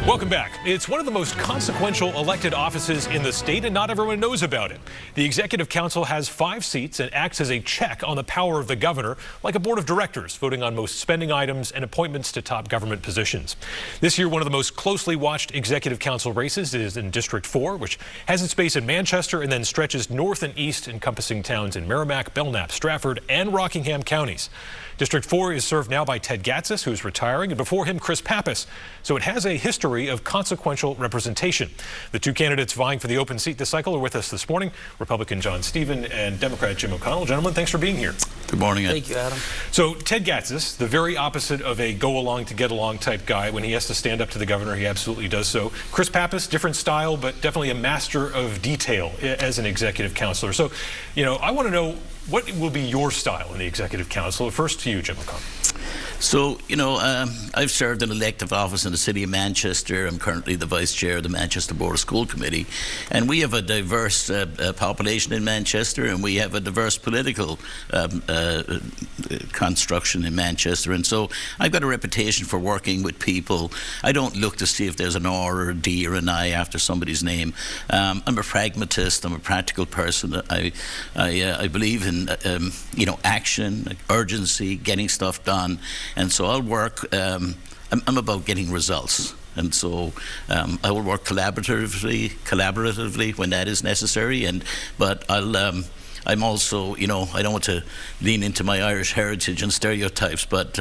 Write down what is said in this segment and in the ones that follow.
Welcome back. It's one of the most consequential elected offices in the state, and not everyone knows about it. The Executive Council has 5 seats and acts as a check on the power of the governor, like a board of directors, voting on most spending items and appointments to top government positions. This year, one of the most closely watched Executive Council races is in District 4, which has its base in Manchester and then stretches north and east, encompassing towns in Merrimack, Belknap, Stratford, and Rockingham counties. District 4 is served now by Ted Gatsas, who's retiring, and before him, Chris Pappas. So it has a history of consequential representation. The 2 candidates vying for the open seat this cycle are with us this morning, Republican John Stephen and Democrat Jim O'Connell. Gentlemen, thanks for being here. Good morning, Ed. Thank you, Adam. So Ted Gatsas, the very opposite of a go-along-to-get-along type guy. When he has to stand up to the governor, he absolutely does so. Chris Pappas, different style, but definitely a master of detail as an executive counselor. So, I want to know, what will be your style in the Executive Council? First to you, Jim O'Connell. So, I've served in elective office in the city of Manchester. I'm currently the vice chair of the Manchester Board of School Committee. And we have a diverse population in Manchester, and we have a diverse political construction in Manchester. And so I've got a reputation for working with people. I don't look to see if there's an R or a D or an I after somebody's name. I'm a pragmatist. I'm a practical person. I believe in, action, urgency, getting stuff done. And so I'll work, I'm about getting results. And so I will work collaboratively when that is necessary. But I'm also, I don't want to lean into my Irish heritage and stereotypes, but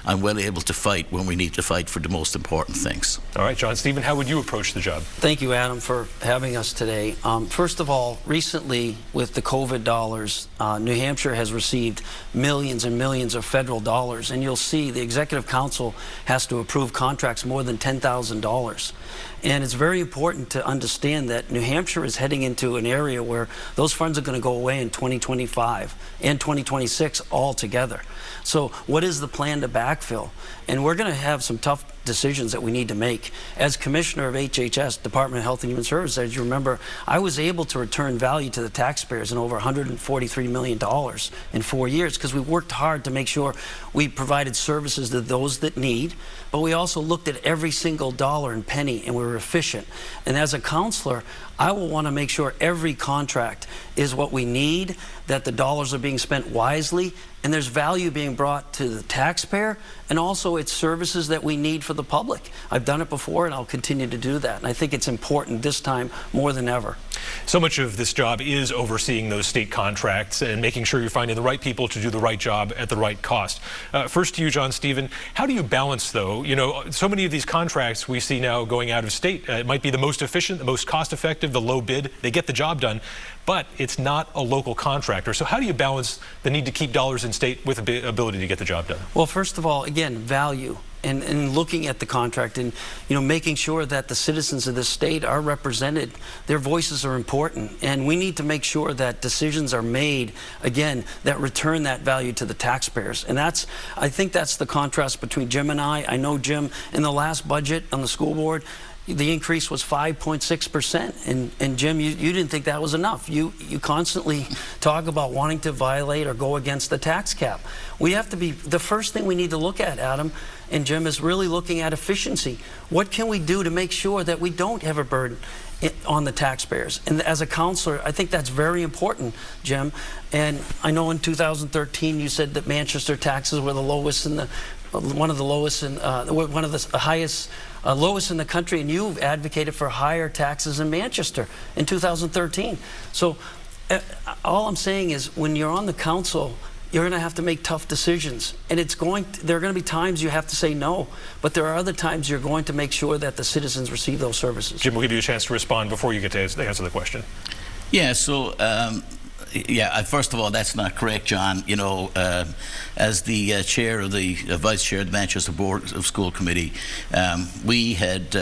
I'm well able to fight when we need to fight for the most important things. All right, John Stephen, how would you approach the job? Thank you, Adam, for having us today. First of all, recently with the COVID dollars, New Hampshire has received millions and millions of federal dollars, and you'll see the Executive Council has to approve contracts more than $10,000. And it's very important to understand that New Hampshire is heading into an area where those funds are going to go away in 2025 and 2026 altogether. So what is the plan to backfill? And we're going to have some tough decisions that we need to make. As Commissioner of HHS, Department of Health and Human Services, as you remember, I was able to return value to the taxpayers in over $143 million in 4 years, because we worked hard to make sure we provided services to those that need, but we also looked at every single dollar and penny, and we were efficient. And as a counselor, I will want to make sure every contract is what we need, that the dollars are being spent wisely, and there's value being brought to the taxpayer, and also it's services that we need for the public. I've done it before, and I'll continue to do that. And I think it's important this time more than ever. So much of this job is overseeing those state contracts and making sure you're finding the right people to do the right job at the right cost. First to you, John Stephen, how do you balance, though? So many of these contracts we see now going out of state. It might be the most efficient, the most cost-effective, the low bid. They get the job done, but it's not a local contractor. So how do you balance the need to keep dollars in state with the ability to get the job done? Well, first of all, again, value. And looking at the contract and making sure that the citizens of this state are represented. Their voices are important, and we need to make sure that decisions are made, again, that return that value to the taxpayers. And I think that's the contrast between Jim and I. I know, Jim, in the last budget on the school board, the increase was 5.6%. And Jim, you didn't think that was enough. You constantly talk about wanting to violate or go against the tax cap. We have to be, the first thing we need to look at, Adam and Jim, is really looking at efficiency. What can we do to make sure that we don't have a burden on the taxpayers? And as a counselor, I think that's very important, Jim. And I know in 2013 you said that Manchester taxes were the lowest in the one of the lowest and one of the highest, lowest in the country, and you've advocated for higher taxes in Manchester in 2013. So all I'm saying is, when you're on the council, you're going to have to make tough decisions, and there are going to be times you have to say no, but there are other times you're going to make sure that the citizens receive those services. Jim, we'll give you a chance to respond before you get to answer the question. Yeah, so first of all, that's not correct, John. As the chair of the vice chair of the Manchester Board of School Committee, we had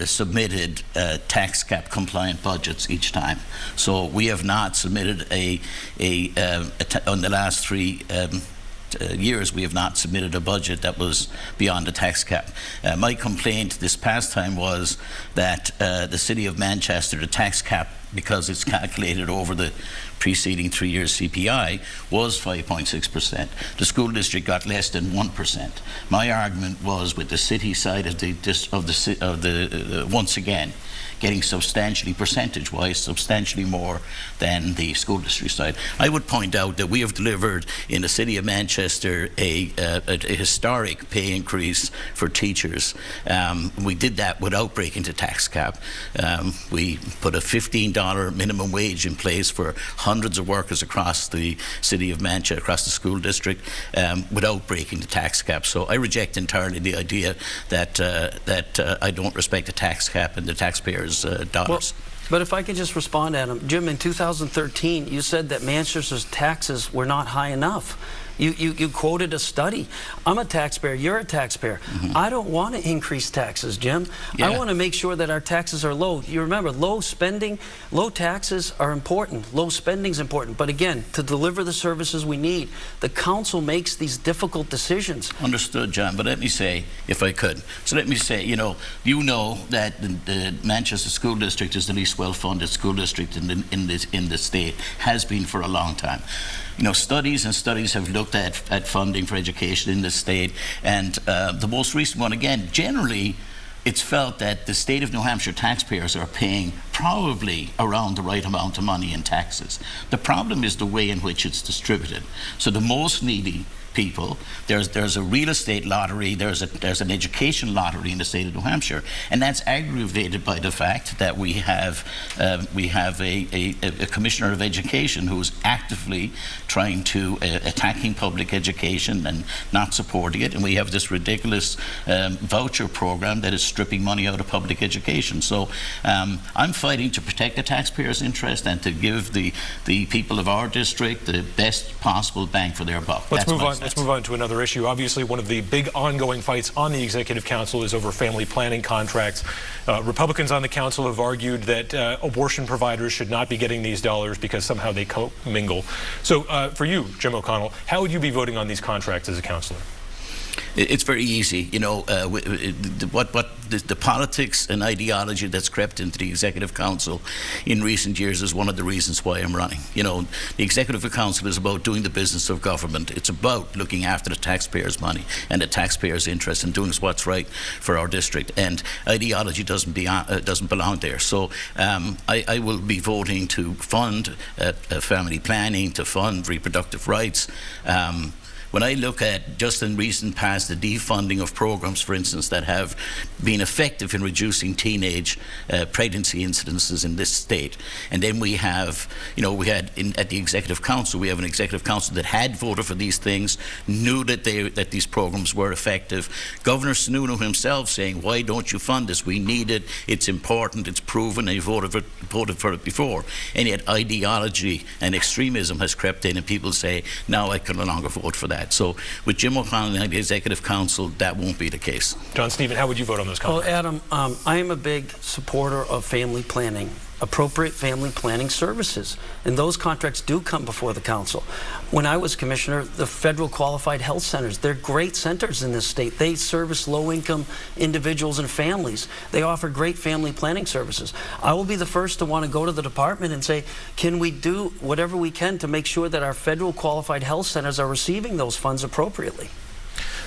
submitted tax cap compliant budgets each time. So we have not submitted on the last 3 years, we have not submitted a budget that was beyond the tax cap. My complaint this past time was that the City of Manchester, the tax cap because it's calculated over the preceding 3 years CPI, was 5.6%. The school district got less than 1%. My argument was with the city side of once again, getting substantially, percentage-wise, substantially more than the school district side. I would point out that we have delivered in the city of Manchester a historic pay increase for teachers. We did that without breaking the tax cap. We put a $15 minimum wage in place for hundreds of workers across the city of Manchester, across the school district, without breaking the tax cap. So I reject entirely the idea that I don't respect the tax cap and the taxpayers' dollars. But if I could just respond, Adam. Jim, in 2013, you said that Manchester's taxes were not high enough. You quoted a study. I'm a taxpayer. You're a taxpayer. I don't want to increase taxes, Jim. Yeah. I want to make sure that our taxes are low. You remember, low spending, low taxes are important. Low spending is important. But again, to deliver the services we need, the council makes these difficult decisions. Understood, John. But let me say, if I could, so let me say, you know that the Manchester School District is the least well-funded school district in the state, has been for a long time. You know, studies and studies have looked at funding for education in the state, and the most recent one, again, generally, it's felt that the state of New Hampshire taxpayers are paying probably around the right amount of money in taxes. The problem is the way in which it's distributed. So the most needy people, there's a real estate lottery, there's an education lottery in the state of New Hampshire, and that's aggravated by the fact that we have a commissioner of education who's actively trying to attacking public education and not supporting it, and we have this ridiculous voucher program that is stripping money out of public education. So I'm fighting to protect the taxpayers' interest and to give the people of our district the best possible bang for their buck. Let's move on to another issue. Obviously, one of the big ongoing fights on the Executive Council is over family planning contracts. Republicans on the council have argued that abortion providers should not be getting these dollars because somehow they commingle. So for you, Jim O'Connell, how would you be voting on these contracts as a councillor? It's very easy, you know, the politics and ideology that's crept into the Executive Council in recent years is one of the reasons why I'm running. You know, the Executive Council is about doing the business of government. It's about looking after the taxpayers' money and the taxpayers' interest and doing what's right for our district. And ideology doesn't belong there. So I will be voting to fund family planning, to fund reproductive rights. When I look at, just in recent past, the defunding of programs, for instance, that have been effective in reducing teenage pregnancy incidences in this state, and then we have, you know, at the Executive Council, we have an Executive Council that had voted for these things, knew that these programs were effective. Governor Sununu himself saying, why don't you fund this? We need it, it's important, it's proven, and you voted for it before. And yet ideology and extremism has crept in, and people say, now I can no longer vote for that. So with Jim O'Connell and the Executive Council, that won't be the case. John Stephen, how would you vote on those contracts? Well, Adam, I am a big supporter of family planning, appropriate family planning services, and those contracts do come before the council. When I was commissioner, the federal qualified health centers, they're great centers in this state. They service low-income individuals and families. They offer great family planning services. I will be the first to want to go to the department and say, can we do whatever we can to make sure that our federal qualified health centers are receiving those funds appropriately?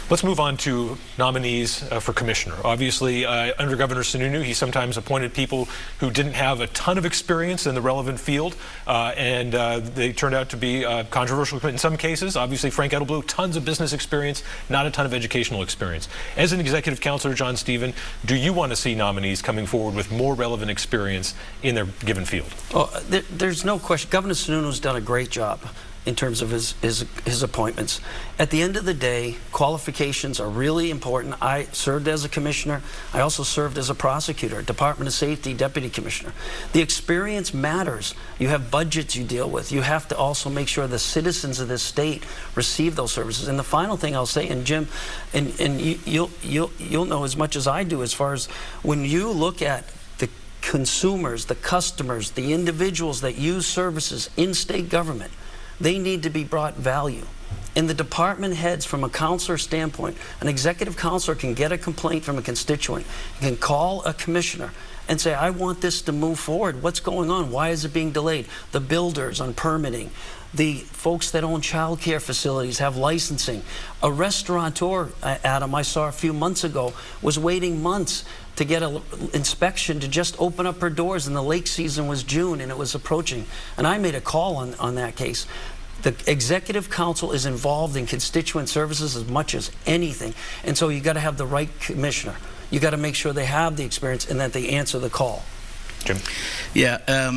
Let's move on to nominees for commissioner. Obviously, under Governor Sununu, he sometimes appointed people who didn't have a ton of experience in the relevant field, and they turned out to be controversial in some cases. Obviously, Frank Edelblut, tons of business experience, not a ton of educational experience. As an executive councillor, John Stephen, do you want to see nominees coming forward with more relevant experience in their given field? Oh, there's no question. Governor Sununu's done a great job in terms of his appointments. At the end of the day, qualifications are really important. I served as a commissioner. I also served as a prosecutor, Department of Safety Deputy Commissioner. The experience matters. You have budgets you deal with. You have to also make sure the citizens of this state receive those services. And the final thing I'll say, and Jim, and you'll know as much as I do, as far as when you look at the consumers, the customers, the individuals that use services in state government, they need to be brought value. And the department heads, from a counselor standpoint, an executive counselor can get a complaint from a constituent, can call a commissioner, and say, I want this to move forward. What's going on? Why is it being delayed? The builders on permitting. The folks that own child care facilities have licensing. A restaurateur, Adam, I saw a few months ago, was waiting months to get an inspection to just open up her doors, and the lake season was June and it was approaching. And I made a call on that case. The Executive Council is involved in constituent services as much as anything. And so you got to have the right commissioner. You got to make sure they have the experience and that they answer the call. Jim? Yeah,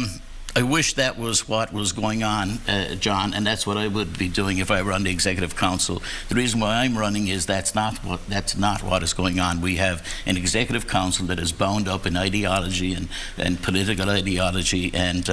I wish that was what was going on, John, and that's what I would be doing if I were on the Executive Council. The reason why I'm running is that's not what is going on. We have an Executive Council that is bound up in ideology and political ideology and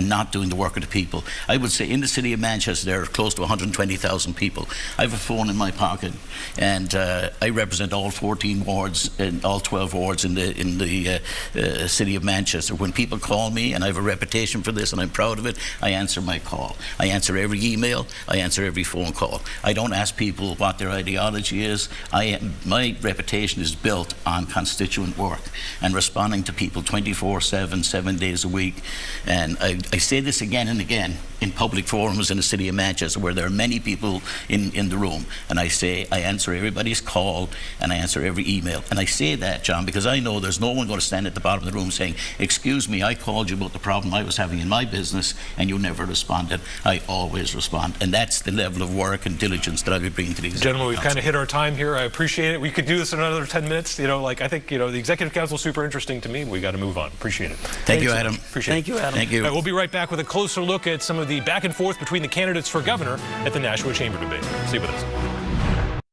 not doing the work of the people. I would say in the city of Manchester there are close to 120,000 people. I have a phone in my pocket, and I represent all 14 wards and all 12 wards in the city of Manchester. When people call me, and I have a reputation for this and I'm proud of it, I answer my call. I answer every email, I answer every phone call. I don't ask people what their ideology is. My reputation is built on constituent work and responding to people 24/7, 7 days a week. And I say this again and again in public forums in the city of Manchester where there are many people in the room, and I say I answer everybody's call and I answer every email. And I say that, John, because I know there's no one going to stand at the bottom of the room saying, excuse me, I called you about the problem I was having in my business and you never responded. I always respond, and that's the level of work and diligence that I would bring to the Executive Gentlemen, we've Council. kind of hit our time here. I appreciate it. We could do this in another 10 minutes. You know, like I think, you know, the Executive Council is super interesting to me. We got to move on. Appreciate it. Thank you, Adam. Appreciate Thank it. you, Adam. Thank you. All right, we'll be right back with a closer look at some of the back and forth between the candidates for governor at the Nashua Chamber debate. Stay with us.